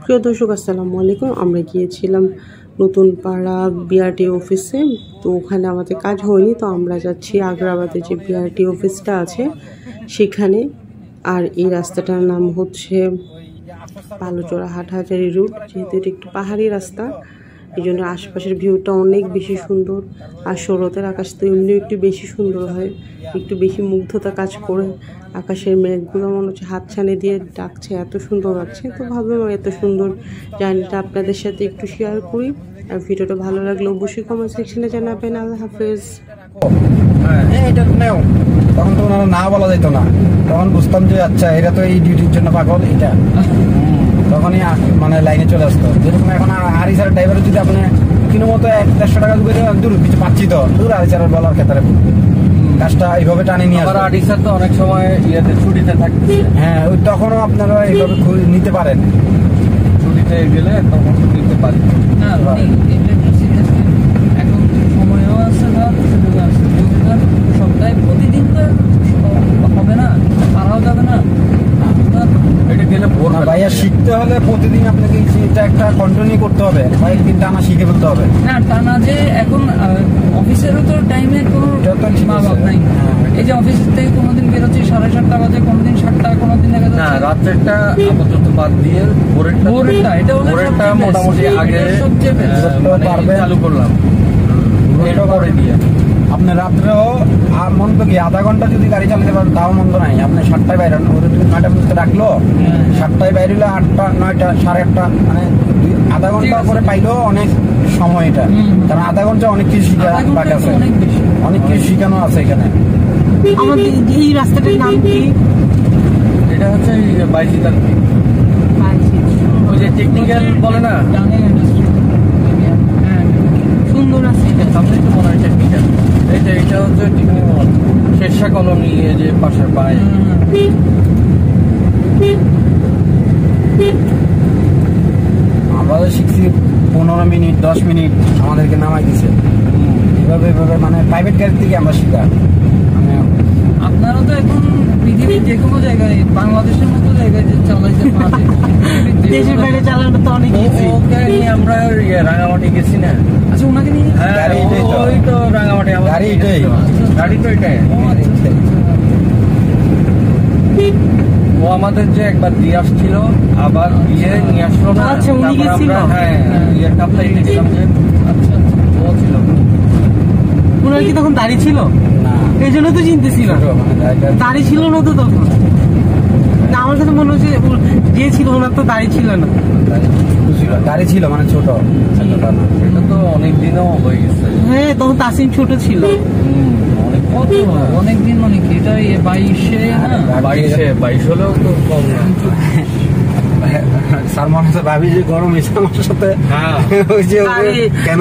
প্রিয় দর্শক আসসালামু আলাইকুম। আমরা গিয়েছিলাম নতুন পাড়া বিআরটি অফিসে, তো ওখানে আমাদের কাজ হয়নি, তো আমরা যাচ্ছি আগ্রাবাদে যে বিআরটি অফিসটা আছে সেখানে। আর এই রাস্তাটার নাম হচ্ছে বালুচড়া হাটহাজারী রুট। যেহেতু এটা একটু পাহাড়ি রাস্তা, এই জন্য আশপাশের ভিউটা অনেক বেশি সুন্দর। আর শরতের আকাশ তো এমনিও একটু বেশি সুন্দর হয়, একটু বেশি মুগ্ধতা কাজ করে। আকাশের মেঘগুলো মনে হচ্ছে হাতছানি দিয়ে ডাকছে, এত সুন্দর লাগছে। তো ভাবলাম এত সুন্দর জার্নিটা আপনাদের সাথে একটু শেয়ার করি। আর ভিডিওটা ভালো লাগলে অবশ্যই কমেন্ট সেকশনে জানাবেন। আল্লাহ হাফেজ। তখন তো ওনারা না বলা যেত না, তখন বুঝতাম যে আচ্ছা এরা তো এই ডিউটির জন্য পাগল, এটা তখনই মানে লাইনে চলে আসতো। যেরকম এখন আরিসার ড্রাইভার যদি আপনি কিনো মতো 100-150 টাকা দূর কিছু পাচ্ছি তো দূর আরিসারের বলার ক্ষেত্রে কাজটা এইভাবে টানে নিয়ে আসবে। আরিসার তো অনেক সময় ইয়েতে ছুটিতে থাকবে, হ্যাঁ ওই তখনও আপনারা এইভাবে নিতে পারেন, ছুটিতে গেলে তখন নিতে পারেন। এখন সময়ও আছে না, সুযোগ আছে। সপ্তাহে প্রতিদিন তো হবে না, পারাও যাবে না। এটা গেলে ভাইয়া শিখতে হলে প্রতিদিন আপনাকে এটা একটা কন্টিনিউ করতে হবে, কয়েকদিন টানা শিখে ফেলতে হবে। না টানা যে এখন অফিসেরও তো টাইমের কোনো মা-বাপ নাই। এই যে অফিস থেকে কোনোদিন বেরোচ্ছি 7:30 বাজে, কোনোদিন 7টা, কোনোদিন দেখা যাচ্ছে না রাত্রেরটা আপাতত বাদ দিয়ে ভোরেরটা এটা মোটামুটি আগে চালু করলাম, এটা পরে দিয়ে আপনি রাত্রেও আর মন্দ কি আধা ঘন্টা যদি গাড়ি চালাতে পারেন তাও মন্দ নাই। আপনি 7টায় বাইরে, ওদের 9টা পর্যন্ত রাখলো, 7টায় বাইরে হলে 8টা 9টা 8:30, মানে আধা ঘন্টা করে পাইলেও অনেক সময় এটা। কারণ আধা ঘন্টা অনেক কিছু শিখা বাকি আছে, অনেক কিছু শিখানো আছে এখানে। আমাদের এই রাস্তাটার নাম কি? এটা হচ্ছে বাইজিতাল, ওই যে টেকনিক্যাল বলে না, সুন্দর আছে। সামনে তো মনে হয় টেকনিক্যাল। এটা হচ্ছে শেরশাহ কলোনি, যে পাশের পায়ে। আমরা শিখছি 15 মিনিট 10 মিনিট আমাদেরকে নামাই দিছে। এভাবে মানে প্রাইভেট গাড়ি থেকে আমরা শিখা। আপনারা তো এখন পৃথিবীর যে কোনো জায়গায়, বাংলাদেশের মতো জায়গায় যে চালাইতে পারে, দেশের বাইরে চালানো তো অনেক ইজি। ওকে নিয়ে আমরা রাঙামাটি গেছি না। আচ্ছা ওনাকে নিয়ে ওই তো রাঙামাটি গাড়ি এটাই, গাড়ি তো এটাই। ও আমাদের যে একবার দিয়ে আসছিল, আবার দিয়ে নিয়ে আসলো না। আচ্ছা উনি গেছিল? হ্যাঁ কাপ্তাই গেছিলাম যে। আচ্ছা ও ছিল। ওনার কি তখন দাড়ি ছিল? এই জন্য তো চিনতেছিল, দাড়ি ছিল না তো তখন। আমার কাছে মনে হচ্ছে যে ছিল ওনার তো দাড়ি ছিল না। গাড়ি ছিল মানে ছোট, এটা তো অনেক দিনও হয়ে গেছে। হ্যাঁ তখন তাসিম ছোট ছিল। অনেকদিন, অনেক এটা 22 হলেও তো কম না। স্যার মনে হচ্ছে ভাবি যে গরম এসে আমার সাথে, ওই যে কেন